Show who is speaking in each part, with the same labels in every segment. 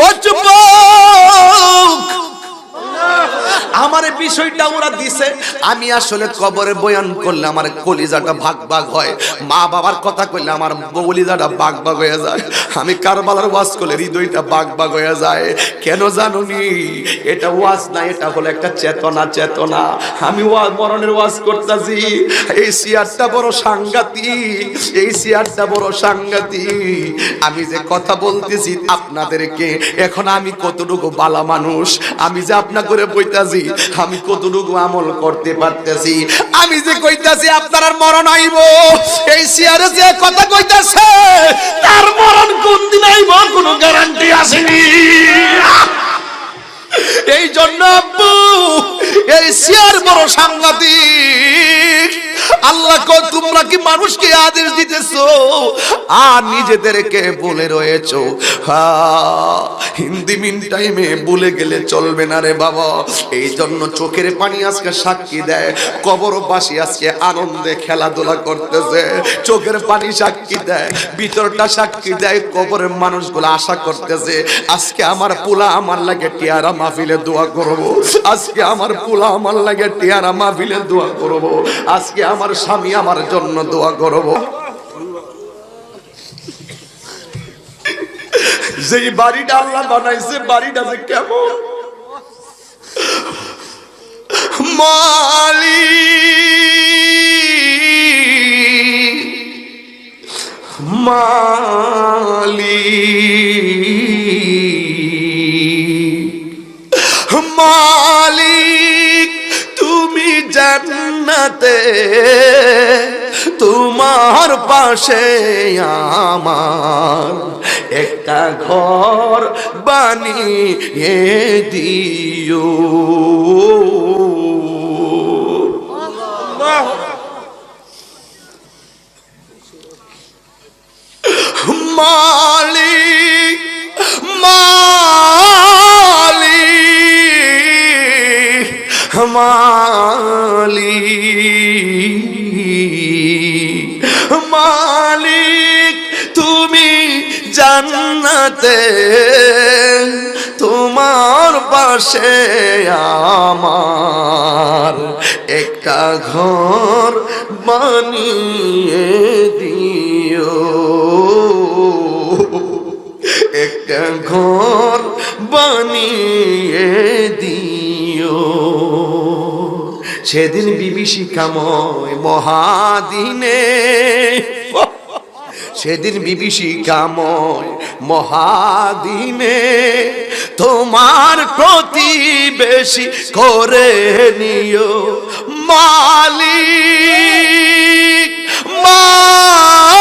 Speaker 1: ও যুবক, আমার বিষয়টা ওরা দিছে, আমি আসলে কবরে বয়ান করলে আমার কলিজাটা ভাগ ভাগ হয়, মা বাবার কথা কইলে আমার কলিজাটা ভাগ ভাগ হয়ে যায়, আমি কারবালার ওয়াজ করলে হৃদয়টা ভাগ ভাগ হয়ে যায়। কেন জানুনি? এটা ওয়াজ না, এটা হলো একটা চেতনা। চেতনা আমি মরণের ওয়াজ করতেছি। এই সিয়ারটা বড় সাংঘাতিক, এই সিয়ারটা বড় সাংঘাতিক। আমি যে কথা বলতেছি আপনাদেরকে, এখন আমি কতটুকু বালা মানুষ, আমি যে আপনা করে বইতাছি, আমি কতটুকু আমল করতে পারতেছি। আমি যে কইতাছি আপনার আর মরণ আইব, এই সিয়ারে যে কথা কইতাছে তার মরণ কোন দিন আইব কোনো গ্যারান্টি আসেনি। এই জন্য আব্বু এই সিয়ার বড় সাংঘাতিক। আল্লাহ কো তোমরা কি মানুষকে আদেশ দিতেছো আর নিজেদেরকে বলে রয়েছো? হিন্দি মিন টাইমে বলে গেলে চলবে না রে বাবা। এই জন্য চোখের পানি আজকে সাক্ষী দেয়, কবরবাসী আজকে আনন্দে খেলাধুলা করতেছে। চোখের পানি সাক্ষী দেয়, ভিতরটা সাক্ষী দেয়, কবরের মানুষগুলো আশা করতেছে আজকে আমার পোলা আমার লাগে টিয়ারা মাহফিলে দোয়া করব, আজকে আমার পোলা আমার লাগে টিয়ারা মাহফিলে দোয়া করব, আজকে আমার স্বামী আমার জন্য দোয়া করব। যেই বাড়িটা আল্লাহ বানাইছে, বাড়িটা যে কেমন মালিক তুমি জান্নাতে, তোমার পাশে আমার একটা ঘর বানিয়ে দিও। মালিক মালিক মালিক মালিক তুমি জান্নাতে, তোমার পাশে আমার একটা ঘর বানিয়ে দিও, একটা ঘর বানিয়ে দিও। সেদিন বিভীষিকাময় মহাদিনে, সেদিন বিভীষিকাময় মহাদিনে তোমার প্রতিবেশী করে নিও মালিক মালিক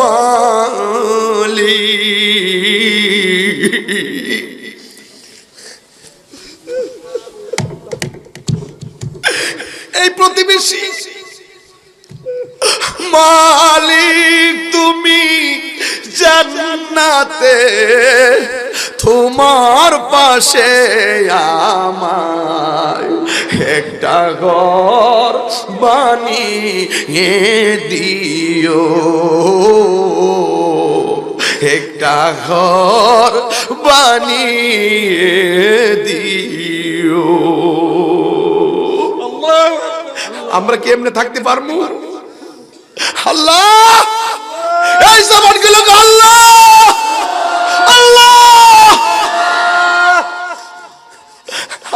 Speaker 1: মালিক। এই প্রতিবেশী মালিক তুমি জান্নাতে, তোমার পাশে আমার একটা ঘর বানিয়ে দিও, একটা ঘর বানিয়ে দিও। আমরা কি এমনি থাকতে পারবো? আল্লাহ এই জবানগুলোকে আল্লাহ আল্লাহ,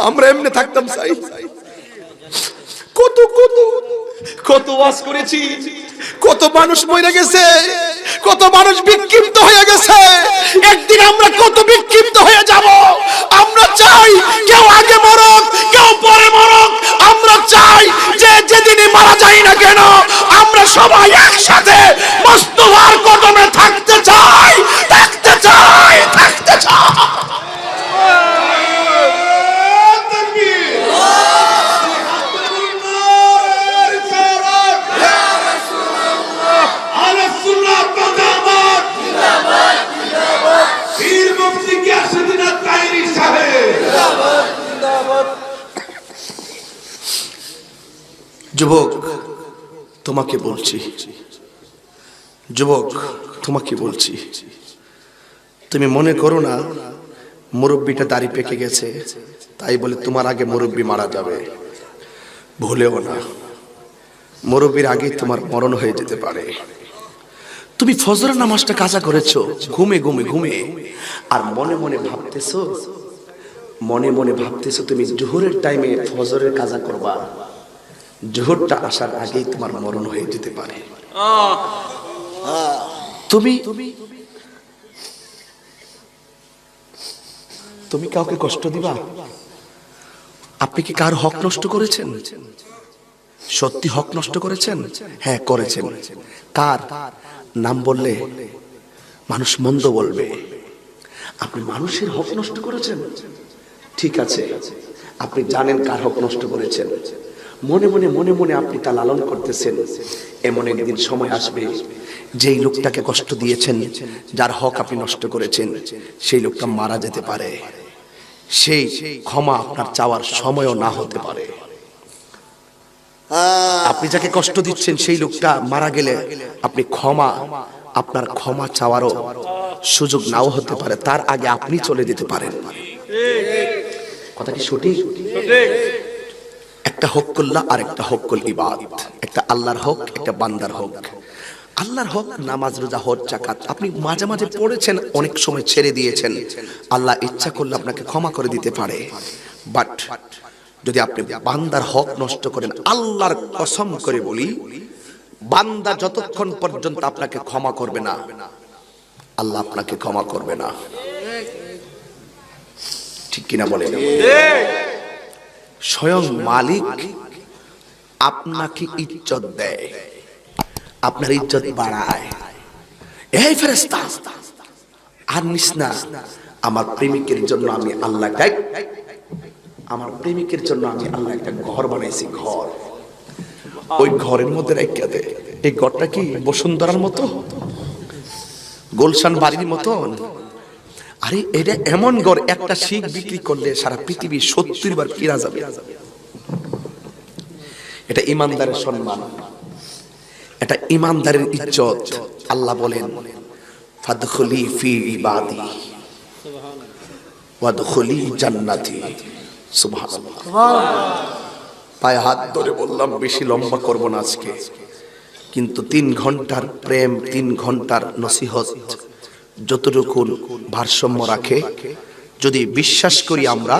Speaker 1: আমরা এমনি থাকতাম চাই। কত কত কত ওয়াজ করেছি, কত মানুষ মরে গেছে, কত মানুষ বিক্ষিপ্ত হয়ে গেছে। একদিন আমরা কত বিক্ষিপ্ত হয়ে যাব। আমরা চাই কেউ আগে মরক, কেউ পরে মরক। আমরা চাই যে যেদিনই মারা যাই না কেন আমরা সবাই একসাথে মুস্তাফার কদমে থাকতে চাই, থাকতে চাই, থাকতে চাই। যুবক তোমাকে বলছি যুবক, তোমাকে বলছি, তুমি মনে করো না মুরব্বিটা দাড়ি পেকে গেছে তাই বলে তোমার আগে মুরব্বি মারা যাবে। ভুলেও না, মুরব্বির আগে তোমার মরণ হয়ে যেতে পারে। তুমি ফজরের নামাজটা কাজা করেছো ঘুমে ঘুমে ঘুমে, আর মনে মনে ভাবতেছো, মনে মনে ভাবতেছো তুমি জোহরের টাইমে ফজরের কাজা করবা, জোহরটা আসার আগেই তোমার মরণ হয়ে যেতে পারে। তুমি তুমি কাউকে কষ্ট দিবা? আপনি কি কার হক নষ্ট করেছেন? সত্যি হক নষ্ট করেছেন? হ্যাঁ করেছেন। কার নাম বললে মানুষ মন্দ বলবে। আপনি মানুষের হক নষ্ট করেছেন, ঠিক আছে, আপনি জানেন কার হক নষ্ট করেছেন, মনে মনে মনে মনে আপনি তা লালন করতেছেন। এমন একদিন সময় আসবে যেই লোকটাকে কষ্ট দিয়েছেন, যার হক আপনি নষ্ট করেছেন, সেই লোকটা মারা যেতে পারে। সেই ক্ষমা আপনার চাওয়ার সময়ও না হতে পারে। আপনি যাকে কষ্ট দিচ্ছেন সেই লোকটা মারা গেলে আপনি আপনার ক্ষমা চাওয়ারও সুযোগ নাও হতে পারে, তার আগে আপনি চলে যেতে পারেন। কথা কি সঠিক? একটা হকুল্লাহ আর একটা হকুল ইবাদ, একটা আল্লাহর হক, একটা বান্দার হক। আল্লাহর হক নামাজ, রোজা, হজ, যাকাত আপনি মাঝে মাঝে পড়েছেন, অনেক সময় ছেড়ে দিয়েছেন, আল্লাহ ইচ্ছা করলে আপনাকে ক্ষমা করে দিতে পারে। বাট যদি আপনি বান্দার হক নষ্ট করেন, আল্লাহর কসম করে বলি, বান্দা যতক্ষণ পর্যন্ত আপনাকে ক্ষমা করবে না, আল্লাহ আপনাকে ক্ষমা করবে না। ঠিক কিনা বলেন? স্বয়ং মালিক আপনাকে ইজ্জত দেয়, আপনার ইজ্জত বাড়ায়। এই ফেরেশতা আর নিস না, আমার প্রেমিকের জন্য আমি আল্লাহ আমার প্রেমিকের জন্য আমি আল্লাহ একটা ঘর বানাইছি, ঘর। ওই ঘরের মধ্যে রেখে দে। এই ঘরটা কি বসুন্ধরার মতো, গুলশান বাড়ির মতন? আরে এটা এমন ঘর, একটা শিখ বিক্রি করলে সারা পৃথিবী 70 বার কিনা যাবে। এটা ইমানদারের সম্মান, এটা ইমানদারের ইজ্জত। আল্লাহ বলেন ফাদখুলি ফি ইবাদি ওয়াদখুলি জান্নাতি। সুবহানাল্লাহ। পায়ে হাত ধরে বললাম, বেশি লম্বা করব না আজকে, কিন্তু 3 ঘন্টার প্রেম, 3 ঘন্টার নসিহত যতটুকু ভারসাম্য রাখে, যদি বিশ্বাস করি আমরা,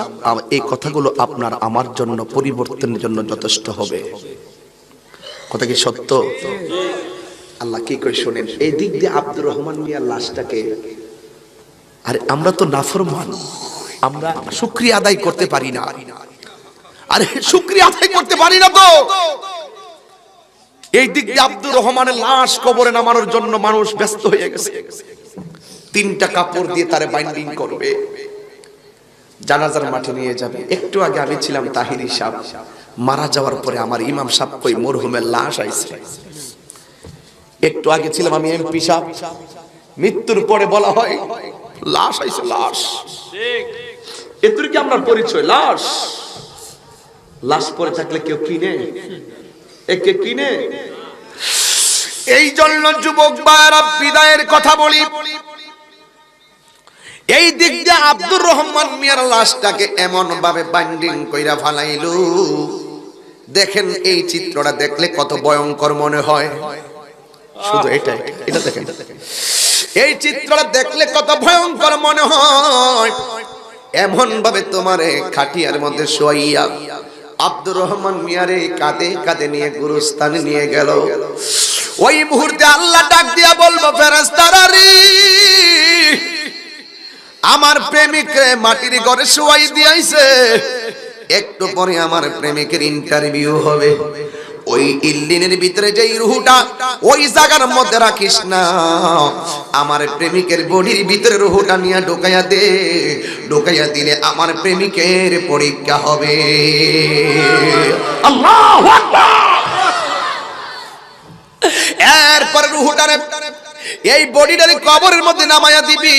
Speaker 1: এই কথাগুলো আপনার আমার জন্য পরিবর্তনের জন্য যথেষ্ট হবে। কথা কি সত্য? আল্লাহ কি কই শুনেন। এই দিক দিয়ে আব্দুর রহমান মিয়ার লাশটাকে, আরে আমরা তো নাফরমান, আমরা শুকরিয়া আদায় করতে পারি না। আরে শুকরিয়া আদায় করতে পারি না তো। এই দিক দিয়ে আব্দুর রহমানের লাশ কবরে নামানোর জন্য মানুষ ব্যস্ত হয়ে গেছে। 3টা কাপড় দিয়ে তারে বাইন্ডিং করবে, জানাজার মাঠে নিয়ে যাবে। একটু আগে আমি ছিলাম তাহিরি সাহেব, মারা যাওয়ার পরে আমার ইমাম সাহেব কই মরহুমের লাশ আইছে। একটু আগে ছিলাম আমি এমপি সাহেব, মৃত্যুর পরে বলা হয় লাশ আইছে, লাশ। এতুর কি আমরা পরিচয়? লাশ লাশ পরে থাকলে কেউ কিনে? একে কিনে? এই জন্য যুবক ভাইরা বিদায়ের কথা বলি। এই দিক দিয়ে আব্দুর রহমান মিয়ার লাশটাকে এমন ভাবে বাইন্ডিং কইরা ফালাইলো, দেখেন এই চিত্রটা দেখলে কত ভয়ঙ্কর মনে হয়। শুধু এটা দেখেন, এই চিত্রটা দেখলে কত ভয়ঙ্কর মনে হয়। এমন ভাবে তোমারে খাটিয়ার মধ্যে শোয়াইয়া আব্দুর রহমান মিয়ারে কাঁধে কাঁধে নিয়ে গুরুস্থানে নিয়ে গেল। ওই মুহূর্তে আল্লাহ ডাক দিয়া বলবো, ফেরেশতারা রে, আমার প্রেমিককে মাটির ঘরে শোয়াই দিয়েছে, একটু পরে আমার প্রেমিকের ইন্টারভিউ হবে। ওই ইল্লিনের ভিতরে যেই রুহটা, ওই জায়গার মধ্যে রাখিস না, আমার প্রেমিকের বডির ভিতরে রুহটা নিয়ে ঢোকাইয়া দে। ঢোকাইয়া দিলে আমার প্রেমিকের পরীক্ষা হবে। আল্লাহু আকবার। এরপরে রুহটারে, এই বডিটারে কবরের মধ্যে নামাইয়া দিবি।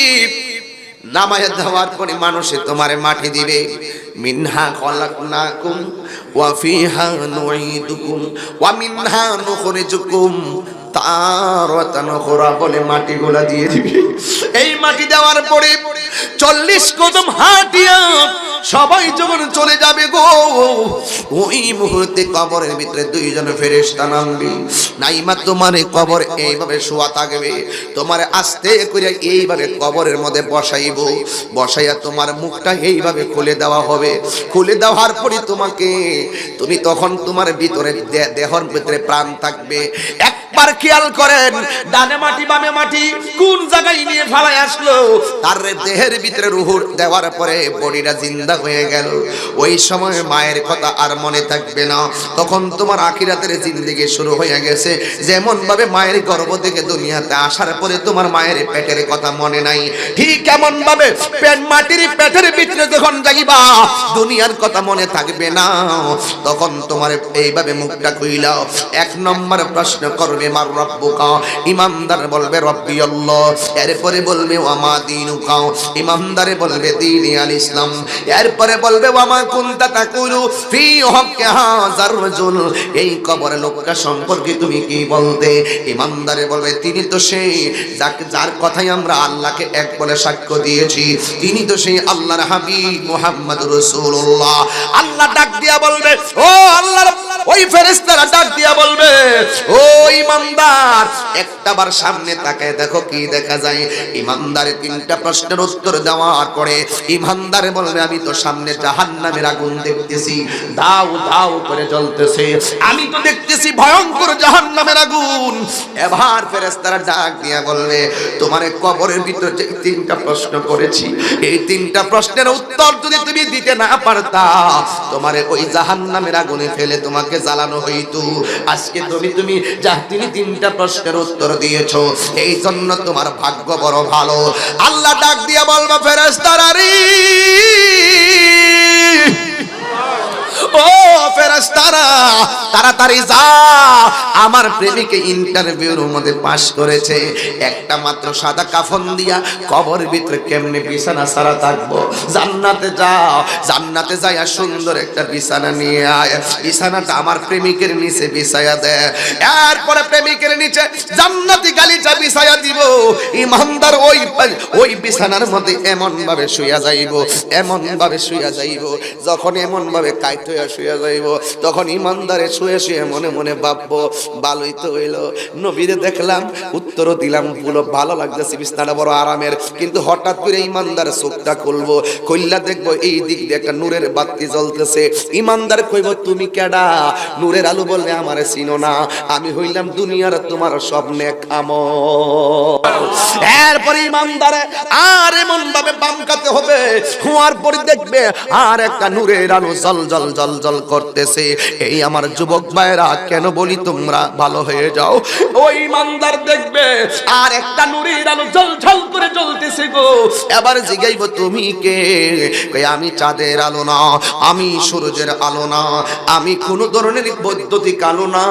Speaker 1: নামায়ে দেওয়ার পরে মানুষে তোমারে মাটি দিবে মিনহা খলাকনাকুম ওয়া ফিহা নুঈদুকুম ওয়া মিনহা নুখরিজুকুম তারাতান উখরা বলে মাটিগুলা দিয়ে দিবে। এই মাটি দেওয়ার পরে 40 কদম হাঁটিয়া সবাই যখন চলে যাবে গো, ওই মুহূর্তে কবরের ভিতরে দুইজন ফেরেশতা নামবে। নাইমা তোমারে কবর এইভাবে শোয়া থাকবে, তোমারে আস্তে করে এইভাবে কবরের মধ্যে বসাইব, বসাইয়া তোমার মুখটা এইভাবে খুলে দেওয়া হবে। খুলে দেওয়ার পরে তুমি তখন তোমার ভিতরে দেহর ভিতরে প্রাণ থাকবে। একবার খেয়াল করেন, ডানে মাটি বামে মাটি কোন জায়গায় নিয়ে ফেলাই আসলো, তার দেহের ভিতরে রূহ দেওয়ার পরে বডিটা জিন্দা হয়ে গেল। ওই সময় মায়ের কথা আর মনে থাকবে না, তখন তোমার আখিরাতের জিন্দেগি শুরু হয়ে গেছে। যেমন ভাবে মায়ের গর্ভ থেকে দুনিয়াতে আসার পরে তোমার মায়ের পেটের কথা মনে নাই, ঠিক এমন ভাবে মাটির পেটের ভিতরে যখন যাইবা দুনিয়ার কথা মনে থাকবে না। তখন তোমার এইভাবে মুখটা খুইলাও, 1 নম্বর প্রশ্ন করবে মার রব্বুকা, ইমানদার বলবে রব্বি আল্লাহ। এরপরে বলবে ওয়ামা দীনুকা, ইমানদারে বলবে দীনি আল ইসলাম। এরপরে বলবে ওয়ামা কুনতা তাকুলু ফি হক্কি হাযার রাজুল, এই কবরের লোকটা সম্পর্কে তুমি কি বলতে। ইমানদারে বলবে তিনি তো সেই যার কথাই আমরা আল্লাহকে এক বলে সাক্ষ্য দিয়েছি, তিনি তো সেই আল্লাহর হাবিব মুহাম্মদুর রাসূলুল্লাহ। আল্লাহ ডাক দিয়া বলবে, ও আল্লাহর ওই ফেরেশতারা ডাক দিয়া বলবে, ও ইমানদার একটাবার সামনে তাকায় দেখো কি দেখা যায়। ইমানদারে 3টা প্রশ্নের উত্তর দেওয়ার পরে ইমানদারে বলবে আমি তো সামনে জাহান্নামের আগুন দেখতেছি, দাউ দাউ করে জ্বলতেছে, আমি তো দেখতেছি ভয়ঙ্কর জাহান্নামের আগুন। এবার ফেরেশতারা ডাক দিয়া বলবে তোমারে কবরের ভিতর যে 3টা প্রশ্ন করেছি, এই 3টা প্রশ্নের উত্তর যদি তুমি দিতে না পারতা তোমারে ওই জাহান্নামের আগুনে ফেলে তোমাকে জ্বালানো হইতো। আজকে তুমি 3টা প্রশ্নের উত্তর দিয়েছো, এই জন্য তোমার ভাগ্য বড় ভালো। আল্লাহ ডাক দিয়া বলবে ফেরেশতারা রে, ও ফেরেশতারা তাড়াতাড়ি যা, আমার প্রেমিকে ইন্টারভিউর মধ্যে পাস করেছে, একটা মাত্র সাদা কাফন দিয়া কবর ভিতরে কেমনে বিছানা সারা থাকবো। জান্নাতে যাও, জান্নাতে যাইয়া সুন্দর একটা বিছানা নিয়ে আয়, বিছানাটা আমার প্রেমিকের নিচে বিছায়া দে। এরপরে প্রেমিকের নিচে জান্নাতি গালিচা বিছায়া দিব। ইমানদার ওই বিছানার মধ্যে এমন ভাবে শুইয়া যাইব, এমন ভাবে শুইয়া যাইব, যখন এমন ভাবে কাইত হইয়া শুইয়া যাইব তখন ইমানদারে শুয়ে শুয়ে মনে মনে ভাববো ভালোই তো হইলো, নবীরে দেখলাম উত্তরও দিলাম, বলো ভালো লাগতেছে, বিছানাটা বড় আরামের। কিন্তু হঠাৎ করে ইমানদার চোখটা খুলবো, খুললা দেখবো এই দিক দিয়ে একটা নূরের বাতি জ্বলতেছে। ইমানদার কইব তুমি কেডা? নূরের আলো বলবে আমারে চিনো না, আমি হইলাম দুনিয়ার তোমার সব নেক আমল। এরপরে ইমানদারে আর এমন ভাবে বাম কাতে হবে, হওয়ার পরে দেখবে আর একটা নূরের আলো জল জল জল জল করতেছে। এই আমার যুবক ভাইরা কেন বলি তোমরা ভালো হয়ে যাও, ওই ইমানদার দেখবে আর একটা নূরের আলো জল জল করে জ্বলতেছে গো। এবার জিগাইব তুমি কে? কই আমি চাঁদের আলো না, আমি সূর্যের আলো না, আমি কোন ধরনের বৈদ্যুতিক আলো না,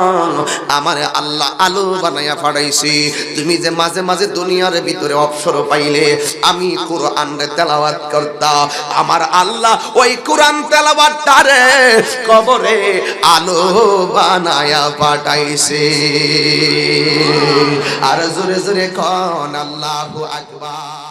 Speaker 1: আমার আল্লাহ আলো বানায়া পাঠাইছি। তুমি যে মাঝে মাঝে দুনিয়ার ভিতরে অবসর পাইলে আমি কোরআন তেলাওয়াত করতাম, আমার আল্লাহ ওই কোরআন তেলাওয়াতটারে কবরে আলো বানায়া পাঠাইছে। আর জোরে জোরে কোন আল্লাহু আকবার।